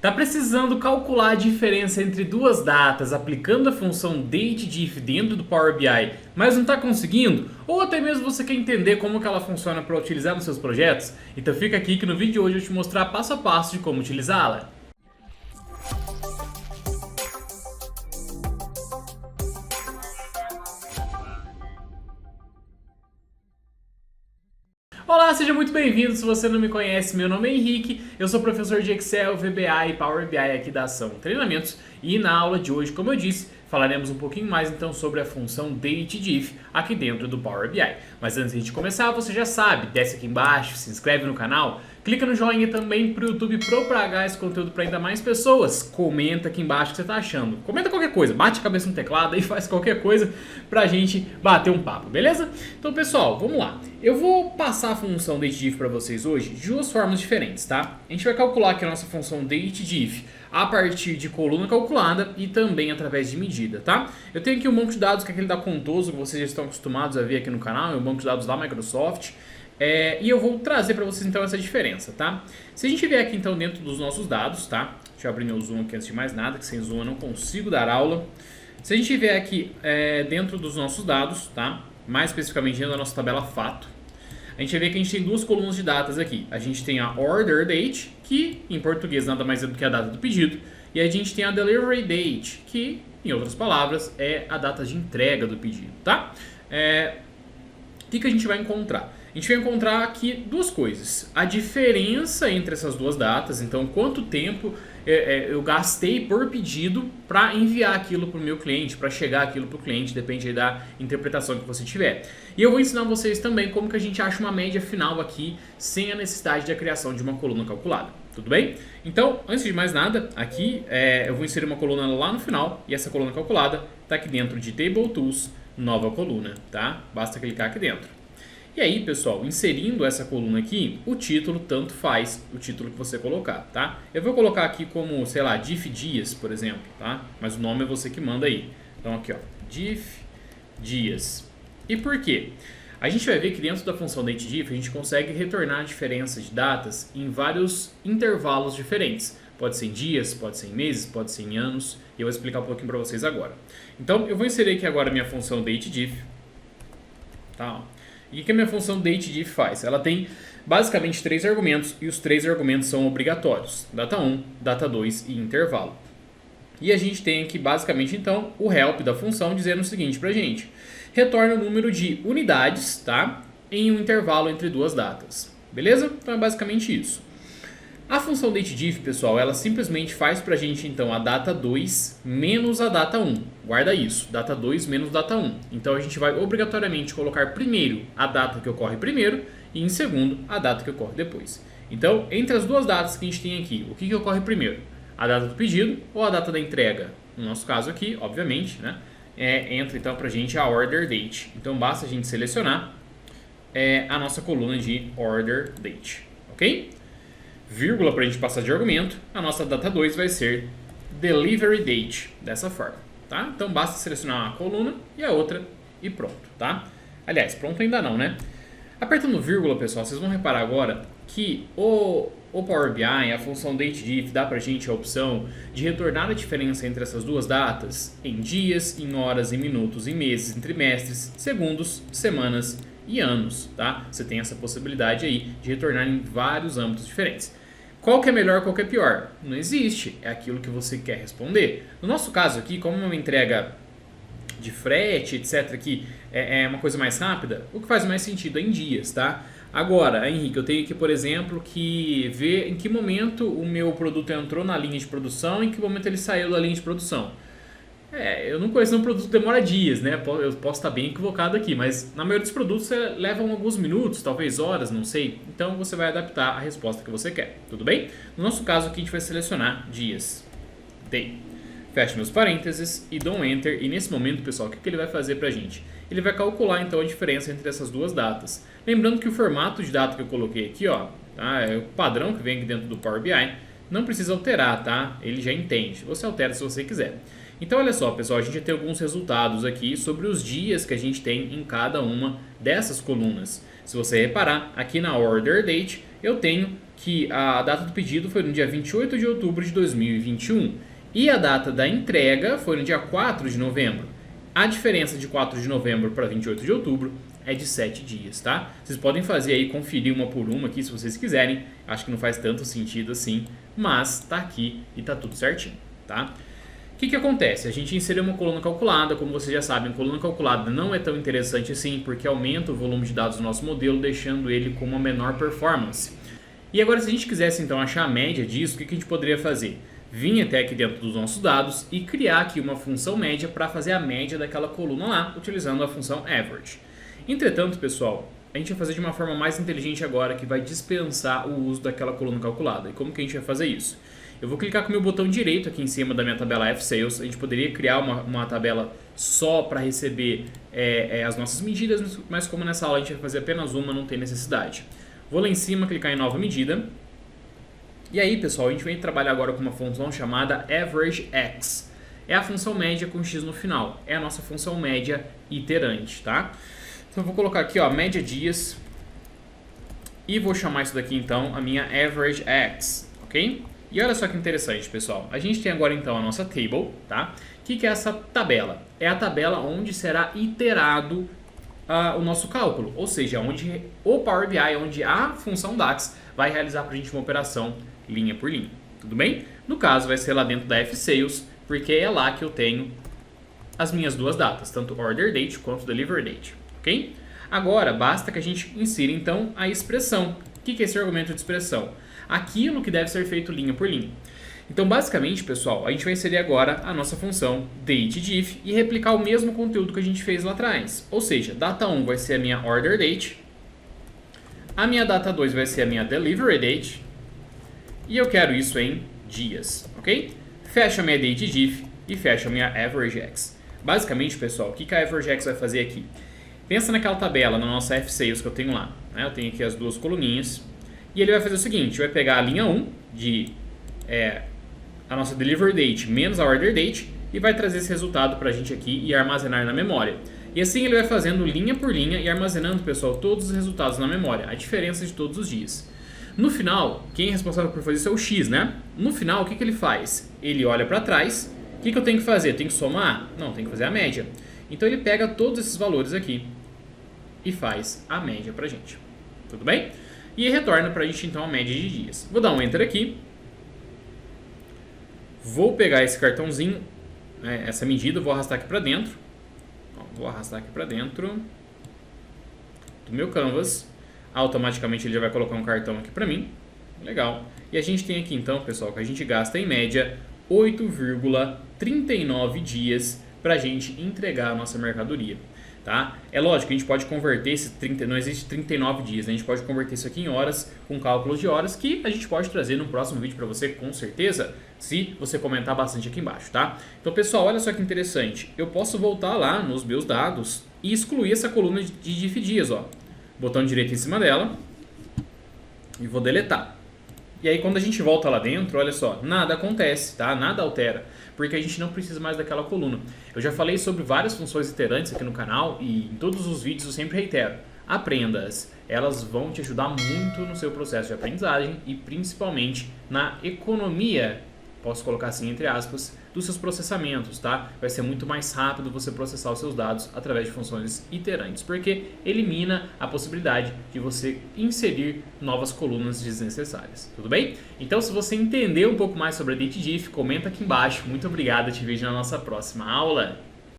Tá precisando calcular a diferença entre duas datas aplicando a função dateDiff dentro do Power BI, mas não está conseguindo? Ou até mesmo você quer entender como que ela funciona para utilizar nos seus projetos? Então fica aqui que no vídeo de hoje eu vou te mostrar passo a passo de como utilizá-la. Olá, seja muito bem-vindo. Se você não me conhece, meu nome é Henrique, eu sou professor de Excel, VBA e Power BI aqui da Ação Treinamentos e na aula de hoje, como eu disse, falaremos um pouquinho mais então sobre a função dateDiff aqui dentro do Power BI. Mas antes de começar, você já sabe, desce aqui embaixo, se inscreve no canal, clica no joinha também para o YouTube propagar esse conteúdo para ainda mais pessoas. Comenta aqui embaixo o que você está achando. Comenta qualquer coisa, bate a cabeça no teclado e faz qualquer coisa para a gente bater um papo, beleza? Então pessoal, vamos lá. Eu vou passar a função dateDiff para vocês hoje de duas formas diferentes, tá? A gente vai calcular aqui a nossa função dateDiff a partir de coluna calculada e também através de medida, tá? Eu tenho aqui um banco de dados que é aquele da Contoso, que vocês já estão acostumados a ver aqui no canal, é um banco de dados da Microsoft. E eu vou trazer para vocês então essa diferença, tá? Se a gente vier aqui então dentro dos nossos dados, tá? Deixa eu abrir meu zoom aqui antes de mais nada, que sem zoom eu não consigo dar aula. Se a gente vier aqui dentro dos nossos dados, tá? Mais especificamente dentro da nossa tabela fato, a gente vai ver que a gente tem duas colunas de datas aqui. A gente tem a order date, que em português nada mais é do que a data do pedido, e a gente tem a delivery date, que em outras palavras é a data de entrega do pedido, tá? O que a gente vai encontrar? A gente vai encontrar aqui duas coisas. A diferença entre essas duas datas, então quanto tempo eu gastei por pedido para enviar aquilo para o meu cliente, para chegar aquilo para o cliente, depende aí da interpretação que você tiver. E eu vou ensinar vocês também como que a gente acha uma média final aqui, sem a necessidade da criação de uma coluna calculada. Tudo bem? Então, antes de mais nada, aqui eu vou inserir uma coluna lá no final, e essa coluna calculada está aqui dentro de Table Tools, nova coluna, tá? Basta clicar aqui dentro. E aí, pessoal, inserindo essa coluna aqui, o título tanto faz o título que você colocar, tá? Eu vou colocar aqui como, sei lá, diff dias, por exemplo, tá? Mas o nome é você que manda aí. Então aqui, ó, diff dias. E por quê? A gente vai ver que dentro da função dateDiff a gente consegue retornar a diferença de datas em vários intervalos diferentes. Pode ser em dias, pode ser em meses, pode ser em anos. E eu vou explicar um pouquinho para vocês agora. Então eu vou inserir aqui agora a minha função dateDiff, tá? E o que a minha função dateDiff faz? Ela tem basicamente três argumentos e os três argumentos são obrigatórios. Data 1, data 2 e intervalo. E a gente tem aqui basicamente então o help da função dizendo o seguinte pra gente. Retorna o número de unidades, tá? Em um intervalo entre duas datas. Beleza? Então é basicamente isso. A função dateDiff, pessoal, ela simplesmente faz pra gente então a data 2 menos a data 1. Guarda isso, data 2 menos data 1. Então a gente vai obrigatoriamente colocar primeiro a data que ocorre primeiro e em segundo a data que ocorre depois. Então, entre as duas datas que a gente tem aqui, o que ocorre primeiro? A data do pedido ou a data da entrega? No nosso caso aqui, obviamente, né? Entra então pra gente a order date. Então basta a gente selecionar a nossa coluna de order date, ok? Vírgula para a gente passar de argumento, a nossa data 2 vai ser delivery date, dessa forma, tá? Então basta selecionar uma coluna e a outra e pronto, tá? Aliás, pronto ainda não, né? Apertando vírgula, pessoal, vocês vão reparar agora que o Power BI, a função dateDiff, dá pra gente a opção de retornar a diferença entre essas duas datas em dias, em horas, em minutos, em meses, em trimestres, segundos, semanas e anos, tá? Você tem essa possibilidade aí de retornar em vários âmbitos diferentes. Qual que é melhor, qual que é pior? Não existe, é aquilo que você quer responder. No nosso caso aqui, como é uma entrega de frete, etc, que é uma coisa mais rápida, o que faz mais sentido é em dias, tá? Agora, Henrique, eu tenho aqui, por exemplo, que ver em que momento o meu produto entrou na linha de produção e em que momento ele saiu da linha de produção. Eu não conheço um produto que demora dias, né? Eu posso estar bem equivocado aqui, mas na maioria dos produtos levam alguns minutos, talvez horas, não sei. Então você vai adaptar a resposta que você quer, tudo bem? No nosso caso aqui a gente vai selecionar dias. Day. Feche meus parênteses e dou um Enter. E nesse momento, pessoal, o que ele vai fazer pra gente? Ele vai calcular então a diferença entre essas duas datas. Lembrando que o formato de data que eu coloquei aqui, ó, tá? É o padrão que vem aqui dentro do Power BI. Não precisa alterar, tá? Ele já entende. Você altera se você quiser. Então, olha só, pessoal, a gente já tem alguns resultados aqui sobre os dias que a gente tem em cada uma dessas colunas. Se você reparar, aqui na Order Date, eu tenho que a data do pedido foi no dia 28 de outubro de 2021 e a data da entrega foi no dia 4 de novembro. A diferença de 4 de novembro para 28 de outubro é de 7 dias, tá? Vocês podem fazer aí, conferir uma por uma aqui se vocês quiserem. Acho que não faz tanto sentido assim, mas tá aqui e tá tudo certinho, tá? O que acontece? A gente inseriu uma coluna calculada, como vocês já sabem, coluna calculada não é tão interessante assim, porque aumenta o volume de dados do nosso modelo, deixando ele com uma menor performance. E agora, se a gente quisesse então achar a média disso, o que a gente poderia fazer? Vir até aqui dentro dos nossos dados e criar aqui uma função média para fazer a média daquela coluna lá, utilizando a função average. Entretanto, pessoal, a gente vai fazer de uma forma mais inteligente agora, que vai dispensar o uso daquela coluna calculada. E como que a gente vai fazer isso? Eu vou clicar com o meu botão direito aqui em cima da minha tabela F-Sales. A gente poderia criar uma tabela só para receber as nossas medidas, mas como nessa aula a gente vai fazer apenas uma, não tem necessidade. Vou lá em cima, clicar em nova medida. E aí, pessoal, a gente vem trabalhar agora com uma função chamada AverageX. É a função média com x no final. É a nossa função média iterante, tá? Então eu vou colocar aqui, ó, média dias. E vou chamar isso daqui, então, a minha AverageX, ok? E olha só que interessante, pessoal. A gente tem agora, então, a nossa table, tá? O que é essa tabela? É a tabela onde será iterado o nosso cálculo. Ou seja, onde o Power BI, onde a função DAX vai realizar para a gente uma operação linha por linha. Tudo bem? No caso, vai ser lá dentro da F-Sales, porque é lá que eu tenho as minhas duas datas, tanto Order Date quanto Deliver Date. Ok? Agora, basta que a gente insira, então, a expressão. O que é esse argumento de expressão? Aquilo que deve ser feito linha por linha. Então, basicamente, pessoal, a gente vai inserir agora a nossa função dateDiff e replicar o mesmo conteúdo que a gente fez lá atrás. Ou seja, data 1 vai ser a minha Order Date, a minha data 2 vai ser a minha Delivery Date, e eu quero isso em dias, ok? Fecho a minha dateDiff e fecho a minha AverageX. Basicamente, pessoal, o que a AverageX vai fazer aqui? Pensa naquela tabela, na nossa F-Sales que eu tenho lá. Né? Eu tenho aqui as duas coluninhas. E ele vai fazer o seguinte, vai pegar a linha 1 de a nossa Delivery Date menos a Order Date e vai trazer esse resultado para a gente aqui e armazenar na memória. E assim ele vai fazendo linha por linha e armazenando, pessoal, todos os resultados na memória, a diferença de todos os dias. No final, quem é responsável por fazer isso é o X, né? No final, o que ele faz? Ele olha para trás. O que eu tenho que fazer? Tenho que somar? Não, tenho que fazer a média. Então ele pega todos esses valores aqui e faz a média pra gente. Tudo bem? E retorna pra gente então a média de dias. Vou dar um Enter aqui. Vou pegar esse cartãozinho, essa medida, vou arrastar aqui pra dentro. Vou arrastar aqui pra dentro do meu Canvas. Automaticamente ele já vai colocar um cartão aqui pra mim. Legal. E a gente tem aqui então, pessoal, que a gente gasta em média 8,39 dias para a gente entregar a nossa mercadoria, tá? É lógico que a gente pode converter esse 30, não existe 39 dias, né? A gente pode converter isso aqui em horas, com cálculos de horas, que a gente pode trazer no próximo vídeo para você, com certeza, se você comentar bastante aqui embaixo, tá? Então, pessoal, olha só que interessante. Eu posso voltar lá nos meus dados e excluir essa coluna de diff dias, ó. Botão direito em cima dela e vou deletar. E aí quando a gente volta lá dentro, olha só, nada acontece, tá? Nada altera, porque a gente não precisa mais daquela coluna. Eu já falei sobre várias funções iterantes aqui no canal e em todos os vídeos eu sempre reitero, aprenda-as. Elas vão te ajudar muito no seu processo de aprendizagem e principalmente na economia, posso colocar assim entre aspas, dos seus processamentos, tá? Vai ser muito mais rápido você processar os seus dados através de funções iterantes, porque elimina a possibilidade de você inserir novas colunas desnecessárias, tudo bem? Então, se você entender um pouco mais sobre a dateDiff, comenta aqui embaixo. Muito obrigado, te vejo na nossa próxima aula.